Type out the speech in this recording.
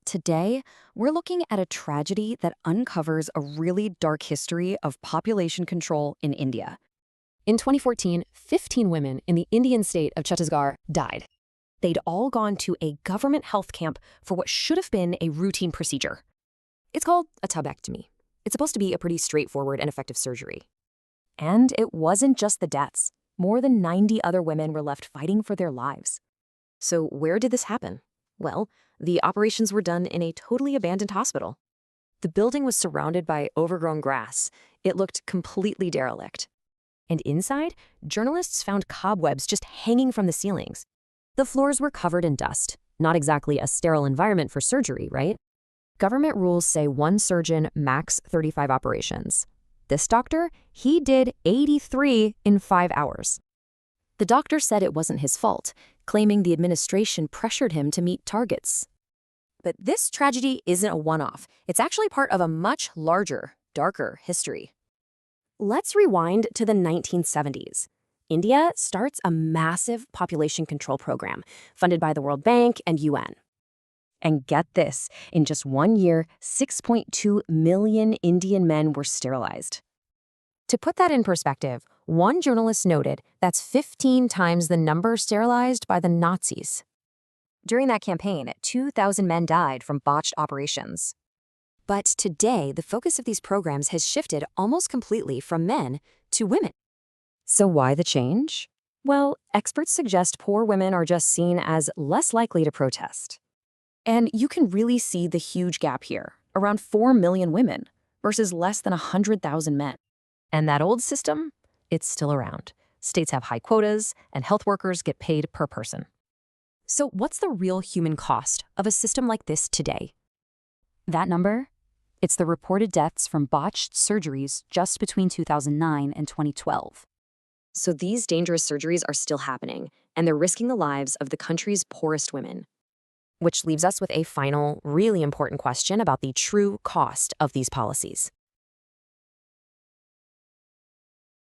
today, we're looking at a tragedy that uncovers a really dark history of population control in India. In 2014, 15 women in the Indian state of Chhattisgarh died. They'd all gone to a government health camp for what should have been a routine procedure. It's called a tubectomy. It's supposed to be a pretty straightforward and effective surgery. And it wasn't just the deaths. More than 90 other women were left fighting for their lives. So where did this happen? Well, the operations were done in a totally abandoned hospital. The building was surrounded by overgrown grass. It looked completely derelict. And inside, journalists found cobwebs just hanging from the ceilings. The floors were covered in dust. Not exactly a sterile environment for surgery, right? Government rules say one surgeon, max 35 operations. This doctor, he did 83 in 5 hours. The doctor said it wasn't his fault, claiming the administration pressured him to meet targets. But this tragedy isn't a one-off. It's actually part of a much larger, darker history. Let's rewind to the 1970s. India starts a massive population control program funded by the World Bank and UN. And get this, in just 1 year, 6.2 million Indian men were sterilized. To put that in perspective, one journalist noted that's 15 times the number sterilized by the Nazis. During that campaign, 2,000 men died from botched operations. But today, the focus of these programs has shifted almost completely from men to women. So why the change? Well, experts suggest poor women are just seen as less likely to protest. And you can really see the huge gap here, around 4 million women versus less than 100,000 men. And that old system, it's still around. States have high quotas, and health workers get paid per person. So what's the real human cost of a system like this today? That number? It's the reported deaths from botched surgeries just between 2009 and 2012. So these dangerous surgeries are still happening, and they're risking the lives of the country's poorest women. Which leaves us with a final, really important question about the true cost of these policies.